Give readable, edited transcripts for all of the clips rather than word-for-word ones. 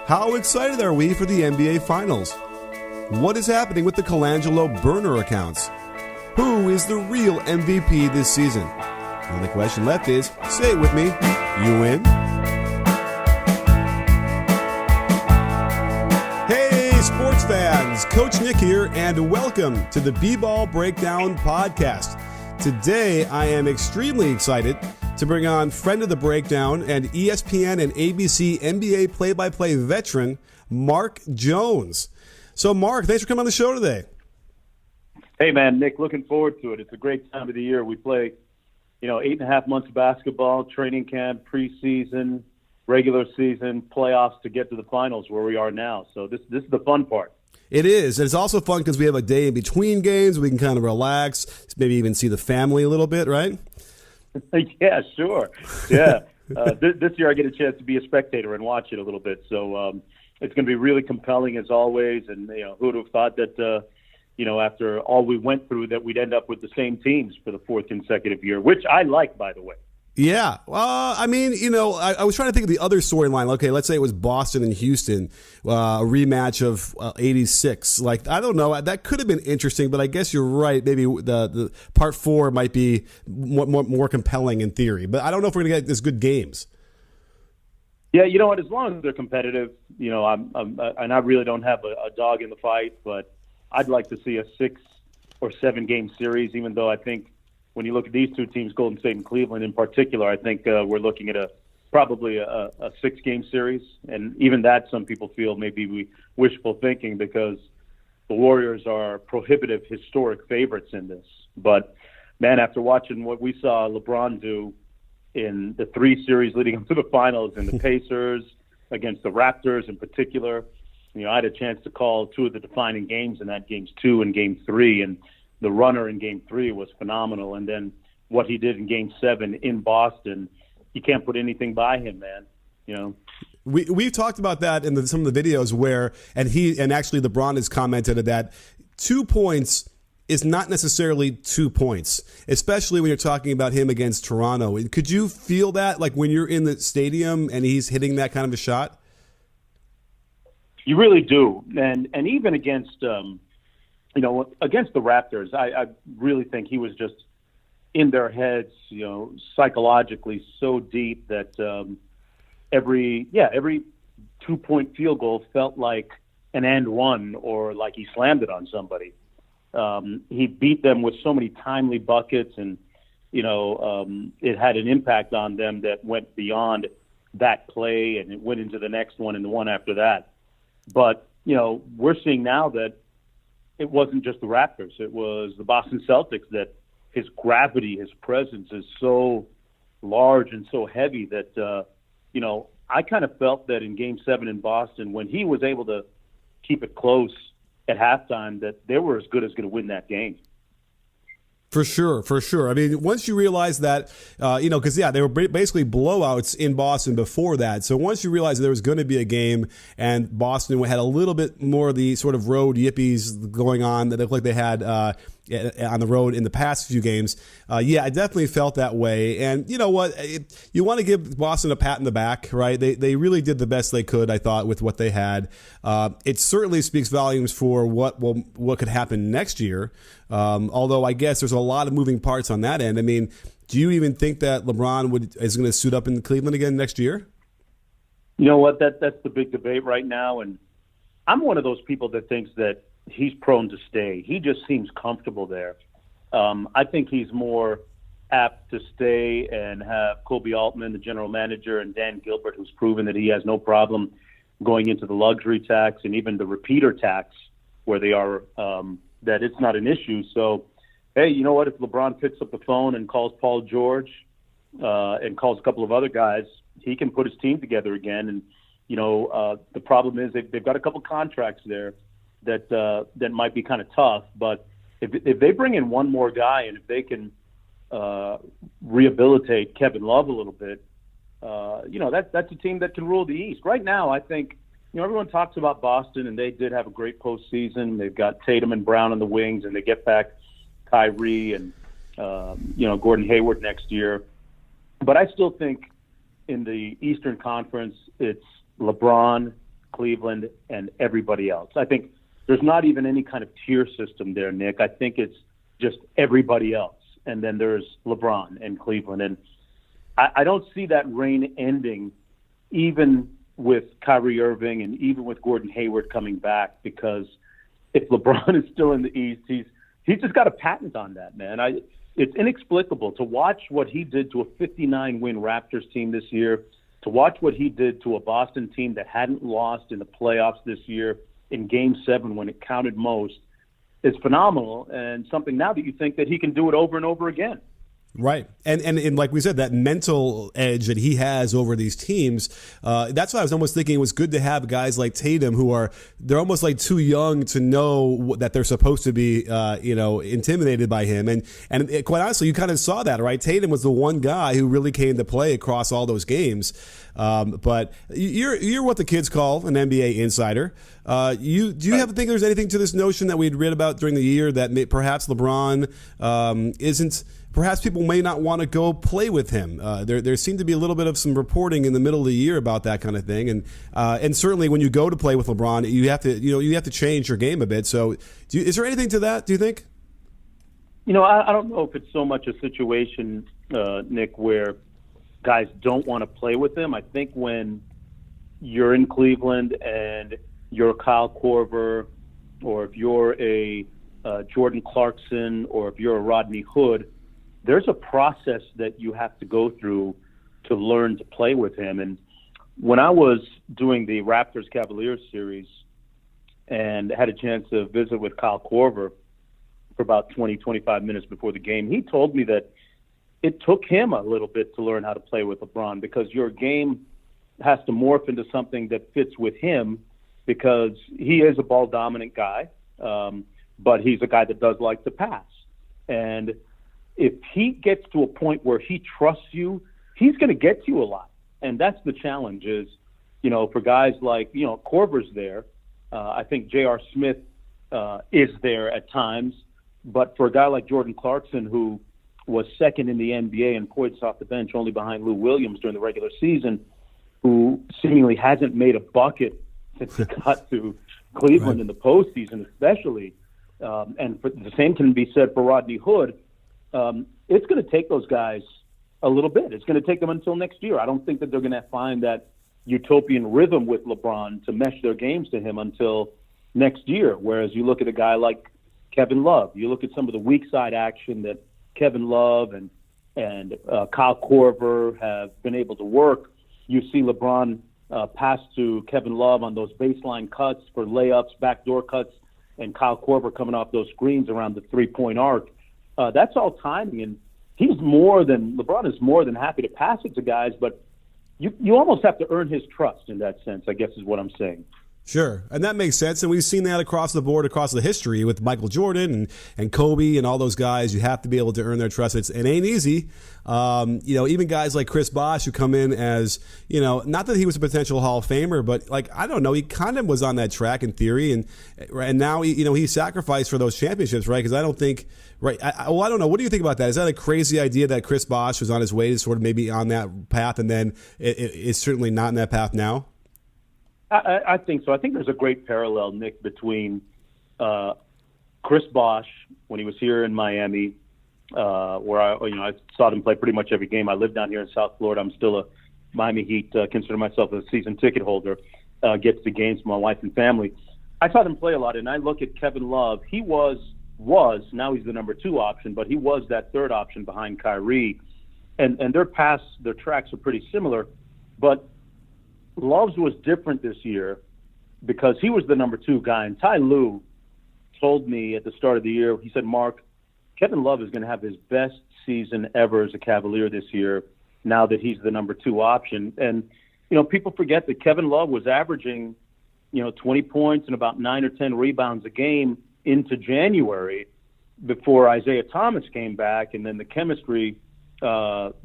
How excited are we for the NBA Finals? What is happening with the Colangelo burner accounts? Who is the real MVP this season? The only question left is, say it with me, you win? Hey, sports fans, Coach Nick here, and welcome to the B-Ball Breakdown Podcast. Today, I am extremely excited to bring on friend of the breakdown and ESPN and ABC NBA play-by-play veteran, Mark Jones. So, Mark, thanks for coming on the show today. Hey, man, Nick, looking forward to it. It's a great time of the year. We play, 8.5 months of basketball, training camp, preseason, regular season, playoffs to get to the finals where we are now. So this is the fun part. It is. And it's also fun because we have a day in between games. We can kind of relax, maybe even see the family a little bit, right? Yeah, sure. Yeah. This year I get a chance to be a spectator and watch it a little bit. So it's going to be really compelling as always. And, who would have thought that, after all we went through, that we'd end up with the same teams for the fourth consecutive year, which I like, by the way. Yeah. I was trying to think of the other storyline. Okay, let's say it was Boston and Houston, a rematch of 86. Like, I don't know. That could have been interesting, but I guess you're right. Maybe the part 4 might be more compelling in theory. But I don't know if we're going to get as good games. Yeah, you know what? As long as they're competitive, and I really don't have a dog in the fight, but I'd like to see a 6 or 7 game series, even though I think when you look at these two teams, Golden State and Cleveland in particular, I think we're looking at probably a 6-game series. And even that, some people feel maybe wishful thinking because the Warriors are prohibitive historic favorites in this. But, man, after watching what we saw LeBron do in the 3 series leading up to the finals and the Pacers against the Raptors in particular, I had a chance to call 2 of the defining games in that, games 2 and game 3, and the runner in game 3 was phenomenal. And then what he did in game 7 in Boston, you can't put anything by him, man. We've talked about that in some of the videos where, and actually LeBron has commented that 2 points is not necessarily 2 points, especially when you're talking about him against Toronto. Could you feel that, like when you're in the stadium and he's hitting that kind of a shot? You really do. And even against against the Raptors, I really think he was just in their heads, psychologically so deep that every 2-point field goal felt like an and one or like he slammed it on somebody. He beat them with so many timely buckets, and it had an impact on them that went beyond that play, and it went into the next one and the one after that. But we're seeing now that it wasn't just the Raptors. It was the Boston Celtics that his gravity, his presence is so large and so heavy that, I kind of felt that in Game 7 in Boston, when he was able to keep it close at halftime, that they were as good as going to win that game. For sure. I mean, once you realize that, because, they were basically blowouts in Boston before that. So once you realize that there was going to be a game and Boston had a little bit more of the sort of road yippies going on that looked like they had on the road in the past few games, I definitely felt that way. And you know what? You want to give Boston a pat in the back, right? They really did the best they could, I thought, with what they had. It certainly speaks volumes for what could happen next year. Although I guess there's a lot of moving parts on that end. I mean, do you even think that LeBron is going to suit up in Cleveland again next year? You know what? That's the big debate right now. And I'm one of those people that thinks that he's prone to stay. He just seems comfortable there. I think he's more apt to stay and have Kobe Altman, the general manager, and Dan Gilbert, who's proven that he has no problem going into the luxury tax and even the repeater tax where they are, that it's not an issue. So, hey, you know what? If LeBron picks up the phone and calls Paul George and calls a couple of other guys, he can put his team together again. And, the problem is they've got a couple contracts there that might be kind of tough. But if they bring in one more guy and if they can rehabilitate Kevin Love a little bit, that's a team that can rule the East. Right now, I think, everyone talks about Boston, and they did have a great postseason. They've got Tatum and Brown on the wings, and they get back Kyrie and, Gordon Hayward next year. But I still think in the Eastern Conference, it's LeBron, Cleveland, and everybody else. I think there's not even any kind of tier system there, Nick. I think it's just everybody else. And then there's LeBron and Cleveland. And I don't see that reign ending even with Kyrie Irving and even with Gordon Hayward coming back, because if LeBron is still in the East, he's just got a patent on that, man. It's inexplicable to watch what he did to a 59-win Raptors team this year, to watch what he did to a Boston team that hadn't lost in the playoffs this year in Game 7 when it counted most. Is phenomenal, and something now that you think that he can do it over and over again. Right. And like we said, that mental edge that he has over these teams, that's why I was almost thinking it was good to have guys like Tatum they're almost like too young to know that they're supposed to be, intimidated by him. And quite honestly, you kind of saw that, right? Tatum was the one guy who really came to play across all those games. But you're what the kids call an NBA insider. Do you think there's anything to this notion that we'd read about during the year that perhaps LeBron isn't? Perhaps people may not want to go play with him. There seemed to be a little bit of some reporting in the middle of the year about that kind of thing, and certainly when you go to play with LeBron, you have to change your game a bit. So, is there anything to that? Do you think? I don't know if it's so much a situation, Nick, where guys don't want to play with him. I think when you're in Cleveland and you're Kyle Korver, or if you're a Jordan Clarkson, or if you're a Rodney Hood, there's a process that you have to go through to learn to play with him. And when I was doing the Raptors Cavaliers series and had a chance to visit with Kyle Korver for about 20, 25 minutes before the game, he told me that it took him a little bit to learn how to play with LeBron, because your game has to morph into something that fits with him, because he is a ball-dominant guy, but he's a guy that does like to pass. And if he gets to a point where he trusts you, he's going to get to you a lot. And that's the challenge is, for guys like, Korver's there. I think J.R. Smith is there at times. But for a guy like Jordan Clarkson, who was second in the NBA in points off the bench, only behind Lou Williams during the regular season, who seemingly hasn't made a bucket since he got to Cleveland in the postseason especially. And the same can be said for Rodney Hood. It's going to take those guys a little bit. It's going to take them until next year. I don't think that they're going to find that utopian rhythm with LeBron to mesh their games to him until next year. Whereas you look at a guy like Kevin Love, you look at some of the weak side action that Kevin Love and Kyle Korver have been able to work. You see LeBron pass to Kevin Love on those baseline cuts for layups, backdoor cuts, and Kyle Korver coming off those screens around the three-point arc. That's all timing, and LeBron is more than happy to pass it to guys, but you almost have to earn his trust in that sense, I guess is what I'm saying. Sure, and that makes sense, and we've seen that across the board, across the history with Michael Jordan and Kobe and all those guys. You have to be able to earn their trust. It ain't easy. Even guys like Chris Bosh, who come in as, not that he was a potential Hall of Famer, but I don't know, he kind of was on that track in theory, and now he sacrificed for those championships, right? Because I don't think, right? I don't know. What do you think about that? Is that a crazy idea that Chris Bosh was on his way to sort of maybe on that path, and then it's certainly not in that path now? I think so. I think there's a great parallel, Nick, between Chris Bosh when he was here in Miami, where I saw him play pretty much every game. I live down here in South Florida. I'm still a Miami Heat. Consider myself a season ticket holder. Gets to games for my wife and family. I saw them play a lot, and I look at Kevin Love. He was now he's the number 2 option, but he was that third option behind Kyrie, and their tracks are pretty similar, but Love's was different this year because he was the number 2 guy. And Ty Lue told me at the start of the year, he said, Mark, Kevin Love is going to have his best season ever as a Cavalier this year now that he's the number 2 option. And, people forget that Kevin Love was averaging, 20 points and about 9 or 10 rebounds a game into January before Isaiah Thomas came back, and then the chemistry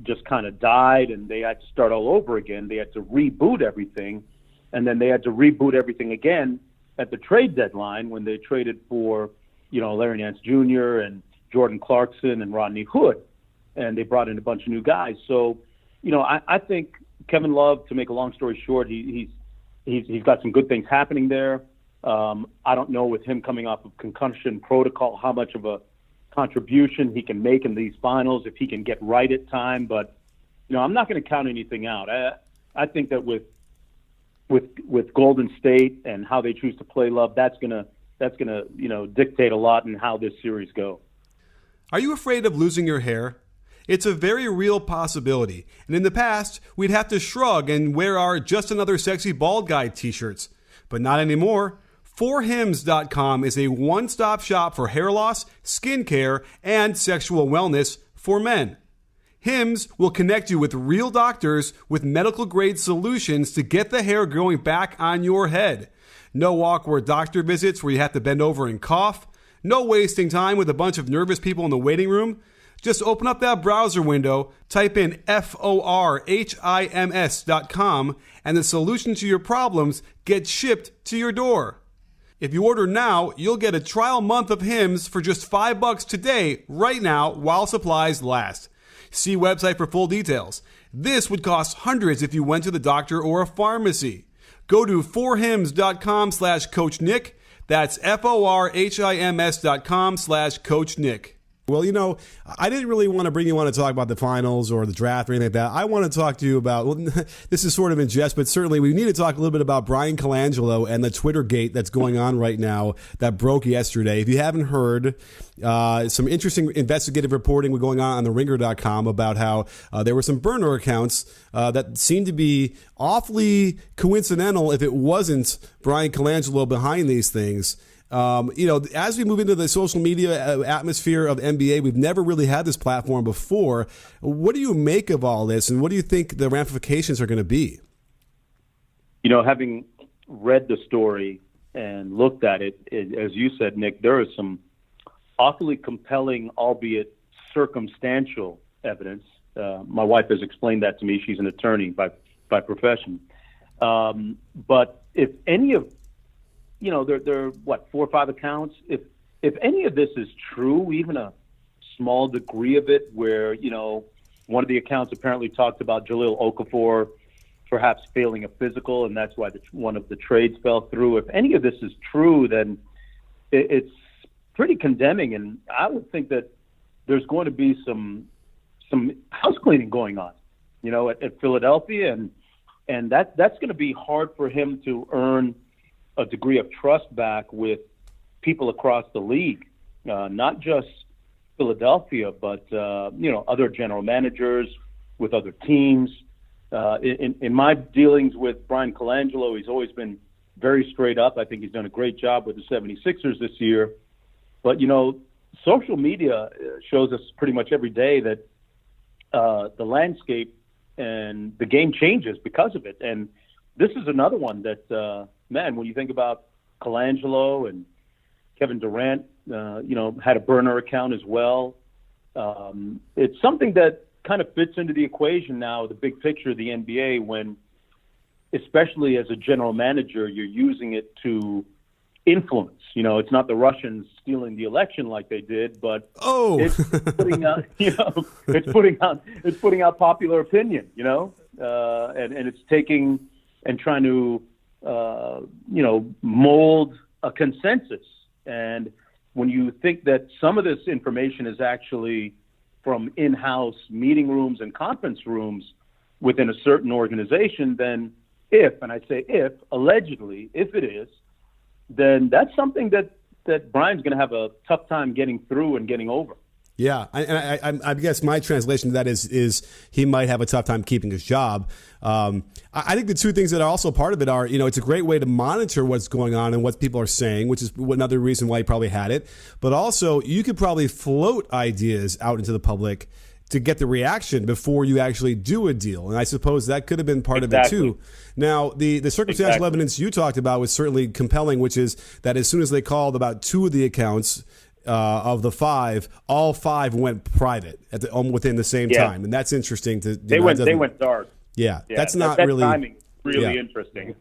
just kind of died, and they had to start all over again. They had to reboot everything, and then they had to reboot everything again at the trade deadline when they traded for, Larry Nance Jr. and Jordan Clarkson and Rodney Hood, and they brought in a bunch of new guys. So, I think Kevin Love, to make a long story short, he's he's got some good things happening there. I don't know with him coming off of concussion protocol how much of a contribution he can make in these finals if he can get right at time. But I'm not going to count anything out. I think that with Golden State and how they choose to play Love, that's gonna dictate a lot in how this series goes. Are you afraid of losing your hair? It's a very real possibility, and in the past, we'd have to shrug and wear our Just Another Sexy Bald Guy t-shirts. But not anymore. 4hims.com is a one-stop shop for hair loss, skincare, and sexual wellness for men. Hims will connect you with real doctors with medical-grade solutions to get the hair growing back on your head. No awkward doctor visits where you have to bend over and cough. No wasting time with a bunch of nervous people in the waiting room. Just open up that browser window, type in forhims.com, and the solution to your problems gets shipped to your door. If you order now, you'll get a trial month of Hims for just $5 today, right now, while supplies last. See website for full details. This would cost hundreds if you went to the doctor or a pharmacy. Go to forhims.com/Coach Nick. That's forhims.com/Coach Nick. Well, I didn't really want to bring you on to talk about the finals or the draft or anything like that. I want to talk to you about, this is sort of in jest, but certainly we need to talk a little bit about Brian Colangelo and the Twitter gate that's going on right now that broke yesterday. If you haven't heard, some interesting investigative reporting going on the ringer.com about how there were some burner accounts that seemed to be awfully coincidental if it wasn't Brian Colangelo behind these things. As we move into the social media atmosphere of NBA, we've never really had this platform before. What do you make of all this, and what do you think the ramifications are going to be? Having read the story and looked at it, as you said, Nick, there is some awfully compelling, albeit circumstantial evidence. My wife has explained that to me. She's an attorney by profession. But if any of there are 4 or 5 accounts. If any of this is true, even a small degree of it, where one of the accounts apparently talked about Jahlil Okafor perhaps failing a physical, and that's why one of the trades fell through. If any of this is true, then it's pretty condemning, and I would think that there's going to be some house cleaning going on, at Philadelphia, and that's going to be hard for him to earn a degree of trust back with people across the league, not just Philadelphia, but other general managers with other teams. In my dealings with Brian Colangelo, he's always been very straight up. I think he's done a great job with the 76ers this year. But, social media shows us pretty much every day that the landscape and the game changes because of it. And this is another one that, when you think about Colangelo and Kevin Durant, had a burner account as well. It's something that kind of fits into the equation now, the big picture of the NBA, when, especially as a general manager, you're using it to influence. It's not the Russians stealing the election like they did, but it's putting out, it's putting out popular opinion, and it's taking and trying to, mold a consensus. And when you think that some of this information is actually from in-house meeting rooms and conference rooms within a certain organization, then allegedly, if it is, then that's something that Brian's going to have a tough time getting through and getting over. Yeah, I guess my translation to that is he might have a tough time keeping his job. I think the two things that are also part of it are, it's a great way to monitor what's going on and what people are saying, which is another reason why he probably had it. But also, you could probably float ideas out into the public to get the reaction before you actually do a deal. And I suppose that could have been part of it too. Now, the circumstantial evidence you talked about was certainly compelling, which is that as soon as they called about 2 of the accounts, of the 5, all 5 went private within the same time, and that's interesting. They went dark. Yeah, that's not really timing. really interesting.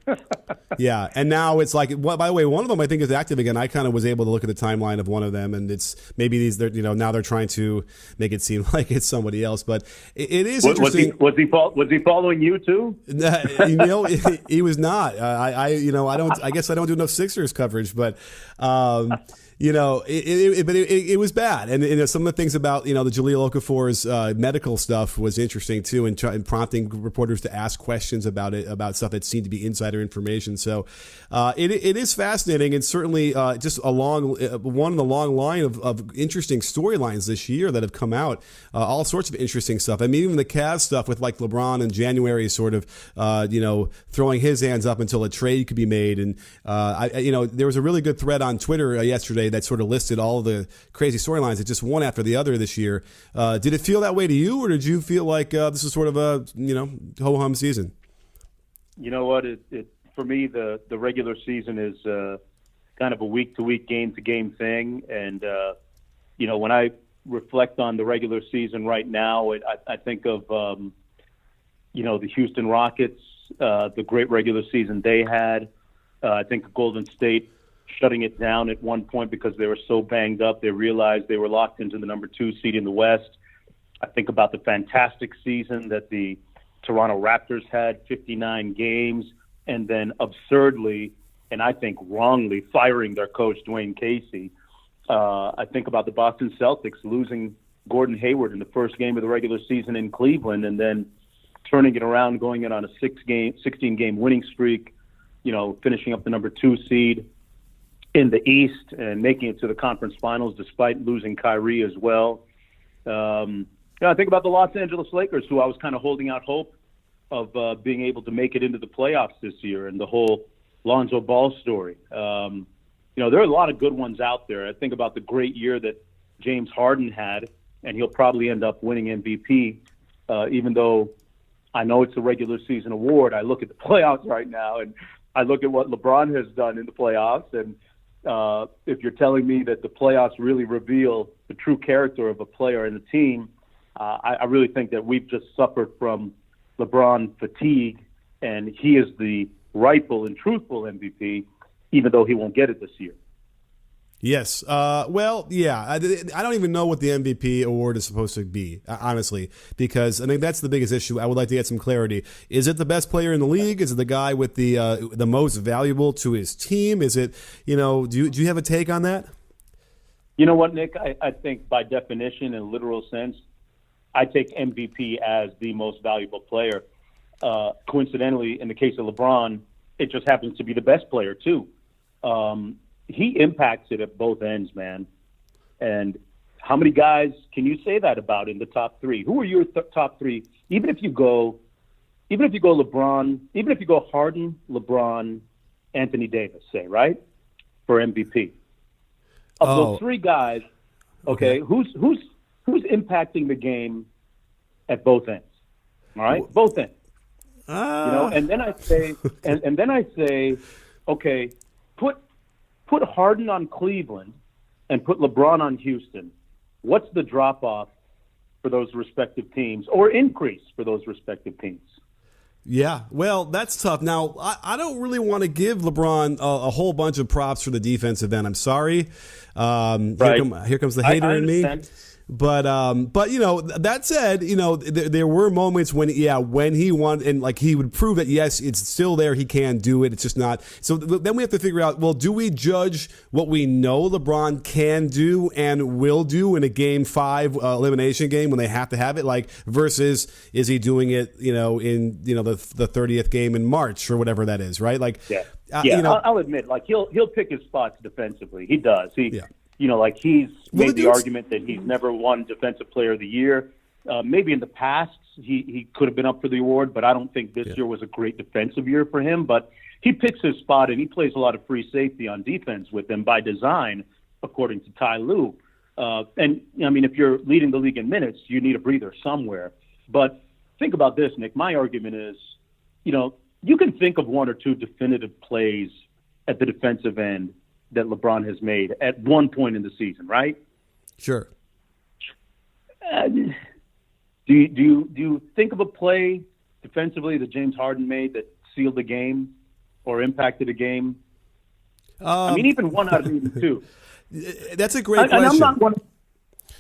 Yeah, and now it's like. Well, by the way, one of them I think is active again. I kind of was able to look at the timeline of one of them, and it's maybe these. They're, now they're trying to make it seem like it's somebody else, but it is interesting. Was he following you too? He was not. I guess I don't do enough Sixers coverage, but. It was bad, and some of the things about the Jahlil Okafor's medical stuff was interesting too, and prompting reporters to ask questions about it, about stuff that seemed to be insider information. So it is fascinating, and certainly just one in the long line of interesting storylines this year that have come out. All sorts of interesting stuff. I mean, even the Cavs stuff with like LeBron in January, sort of throwing his hands up until a trade could be made, and there was a really good thread on Twitter yesterday that sort of listed all the crazy storylines that just one after the other this year. Did it feel that way to you, or did you feel like this is sort of a ho-hum season? You know what? For me, the regular season is kind of a week-to-week, game-to-game thing. And, when I reflect on the regular season right now, I think of, the Houston Rockets, the great regular season they had. I think of Golden State shutting it down at one point because they were so banged up. They realized they were locked into the number 2 seed in the West. I think about the fantastic season that the Toronto Raptors had, 59 games, and then absurdly, and I think wrongly, firing their coach, Dwayne Casey. I think about the Boston Celtics losing Gordon Hayward in the first game of the regular season in Cleveland, and then turning it around, going in on a 16-game winning streak, finishing up the number 2 seed in the East and making it to the conference finals despite losing Kyrie as well. I think about the Los Angeles Lakers, who I was kind of holding out hope of being able to make it into the playoffs this year, and the whole Lonzo Ball story. There are a lot of good ones out there. I think about the great year that James Harden had, and he'll probably end up winning MVP, even though I know it's a regular season award. I look at the playoffs right now, and I look at what LeBron has done in the playoffs, and if you're telling me that the playoffs really reveal the true character of a player and a team, I really think that we've just suffered from LeBron fatigue, and he is the rightful and truthful MVP, even though he won't get it this year. Yes. Well, yeah. I don't even know what the MVP award is supposed to be, honestly, because I think that's the biggest issue. I would like to get some clarity. Is it the best player in the league? Is it the guy with the most valuable to his team? Is it, do you have a take on that? You know what, Nick? I think by definition, in a literal sense, I take MVP as the most valuable player. Coincidentally, in the case of LeBron, it just happens to be the best player, too. He impacts it at both ends, man. And how many guys can you say that about in the top 3? Who are your top 3? Even if you go LeBron, even if you go Harden, LeBron, Anthony Davis, say, right? For MVP. Of those 3 guys, okay, who's impacting the game at both ends? All right? Both ends. And then I say, okay, put Harden on Cleveland and put LeBron on Houston. What's the drop-off for those respective teams, or increase for those respective teams? Yeah, well, that's tough. Now, I don't really want to give LeBron a whole bunch of props for the defensive end. I'm sorry. Right. Here comes the hater in me. But that said, there were moments when he won, and like he would prove that yes, it's still there. He can do it. It's just not. So then we have to figure out, well, do we judge what we know LeBron can do and will do in a Game 5 elimination game when they have to have it, like versus is he doing it, in the 30th game in March or whatever that is, right? Like, I'll admit, like he'll pick his spots defensively. He does. He's made the argument that he's never won Defensive Player of the Year. Maybe in the past he could have been up for the award, but I don't think this year was a great defensive year for him. But he picks his spot, and he plays a lot of free safety on defense with them by design, according to Ty Lue. If you're leading the league in minutes, you need a breather somewhere. But think about this, Nick. My argument is, you can think of 1 or 2 definitive plays at the defensive end that LeBron has made at one point in the season, right? Sure. Do you think of a play defensively that James Harden made that sealed the game or impacted a game? I mean, even 1 out of 82. That's a great question.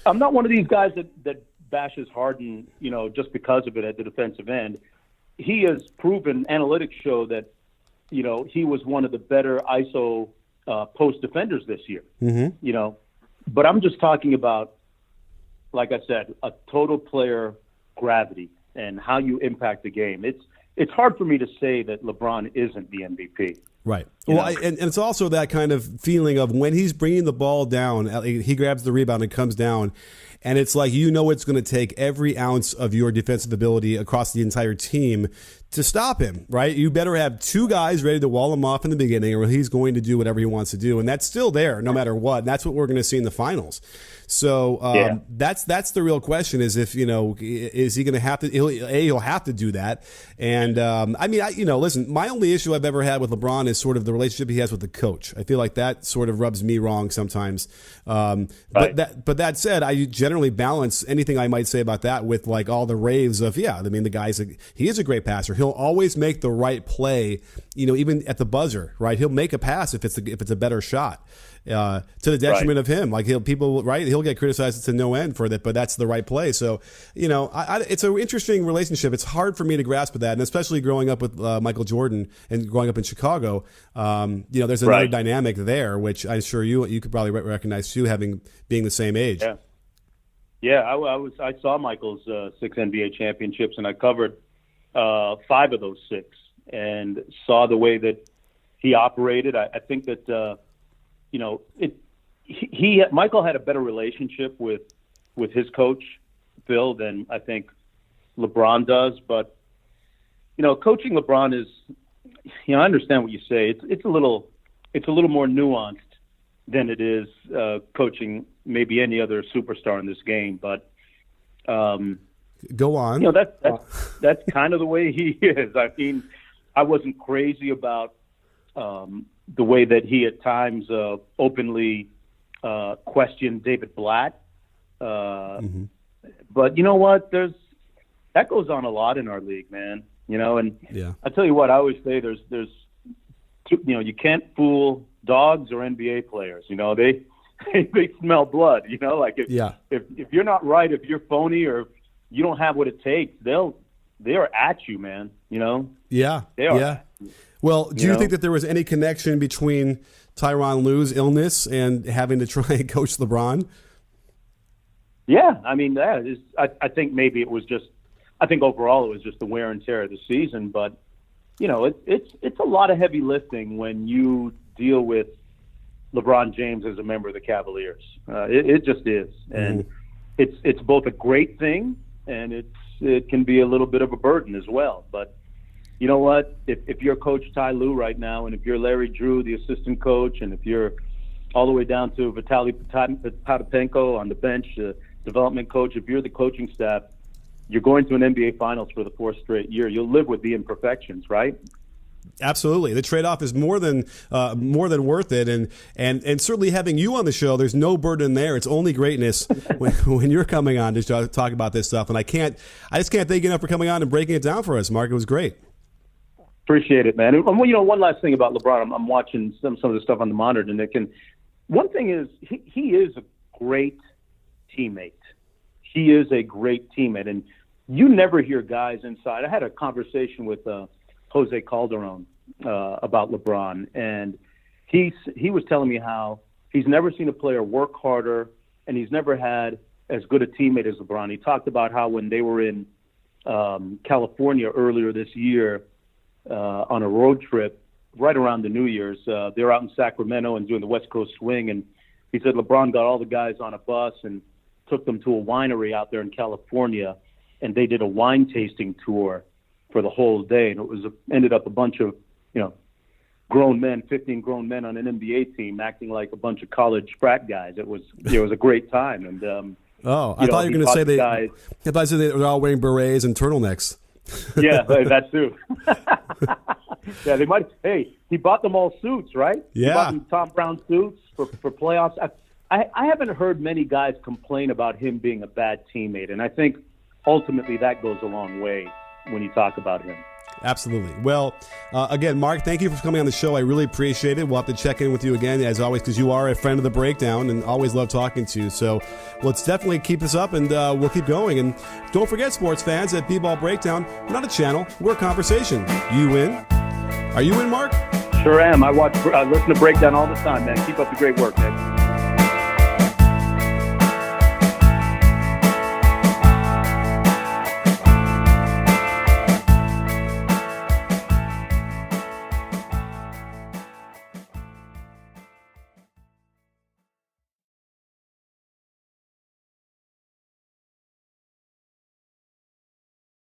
I'm not one of these guys that bashes Harden, just because of it at the defensive end. He has proven, analytics show that, he was one of the better ISO post defenders this year. Mm-hmm. But I'm just talking about, like I said, a total player gravity and how you impact the game. It's hard for me to say that LeBron isn't the MVP. Right. Well, and it's also that kind of feeling of when he's bringing the ball down, he grabs the rebound and comes down, and it's like it's going to take every ounce of your defensive ability across the entire team to stop him, right? You better have 2 guys ready to wall him off in the beginning, or he's going to do whatever he wants to do, and that's still there no matter what. And that's what we're going to see in the finals. So that's the real question: is if is he going to have to? He'll have to do that. And listen, my only issue I've ever had with LeBron is sort of the relationship he has with the coach. I feel like that sort of rubs me wrong sometimes. But that said, I generally balance anything I might say about that with like all the raves of the guy's he is a great passer. He'll always make the right play, even at the buzzer, right? He'll make a pass if it's a better shot. To the detriment of him, like he'll get criticized to no end for that, but that's the right play. So, it's an interesting relationship. It's hard for me to grasp with that, and especially growing up with Michael Jordan and growing up in Chicago, there's another dynamic there, which I'm sure you could probably recognize too, being the same age. Yeah. I saw Michael's 6 NBA championships, and I covered 5 of those 6, and saw the way that he operated. I think that. Michael had a better relationship with his coach, Phil, than I think LeBron does. But, coaching LeBron is, I understand what you say. It's a little more nuanced than it is coaching maybe any other superstar in this game. But go on. That's kind of the way he is. I mean, I wasn't crazy about the way that he at times openly questioned David Blatt. But you know what? That goes on a lot in our league, man. And I tell you what, I always say there's you can't fool dogs or NBA players. They smell blood. If you're not right, if you're phony, or you don't have what it takes, they are at you, man. Yeah. They are. Yeah. Well, do you think that there was any connection between Tyronn Lue's illness and having to try and coach LeBron? Yeah, I mean, I think maybe it was just. I think overall it was just the wear and tear of the season. But it's a lot of heavy lifting when you deal with LeBron James as a member of the Cavaliers. It just is, and it's both a great thing and it can be a little bit of a burden as well. But you know what? If you're Coach Ty Lue right now, and if you're Larry Drew, the assistant coach, and if you're all the way down to Vitaly Potapenko on the bench, development coach, if you're the coaching staff, you're going to an NBA Finals for the 4th straight year. You'll live with the imperfections, right? Absolutely, the trade-off is more than worth it, and certainly having you on the show, there's no burden there. It's only greatness when you're coming on to talk about this stuff. And I just can't thank you enough for coming on and breaking it down for us, Mark. It was great. Appreciate it, man. And one last thing about LeBron. I'm watching some of the stuff on the monitor, and one thing is he is a great teammate. He is a great teammate, and you never hear guys inside. I had a conversation with Jose Calderon about LeBron, and he was telling me how he's never seen a player work harder, and he's never had as good a teammate as LeBron. He talked about how when they were in California earlier this year on a road trip right around the New Year's, they were out in Sacramento and doing the West Coast swing, and he said LeBron got all the guys on a bus and took them to a winery out there in California, and they did a wine tasting tour for the whole day, and it ended up a bunch of grown men, 15 grown men on an NBA team acting like a bunch of college frat guys. It was a great time, and I thought you were going to say they were all wearing berets and turtlenecks. Yeah, that too. Yeah, they might. Hey, he bought them all suits, right? Yeah, he bought them Tom Brown suits for playoffs. I haven't heard many guys complain about him being a bad teammate, and I think ultimately that goes a long way when you talk about him. Absolutely. Well, again, Mark, thank you for coming on the show. I really appreciate it. We'll have to check in with you again, as always, because you are a friend of the Breakdown and always love talking to you. So let's definitely keep this up, and we'll keep going. And don't forget, sports fans, at B-Ball Breakdown, we're not a channel, we're a conversation. You in? Are you in, Mark? Sure am. I listen to Breakdown all the time, man. Keep up the great work, man.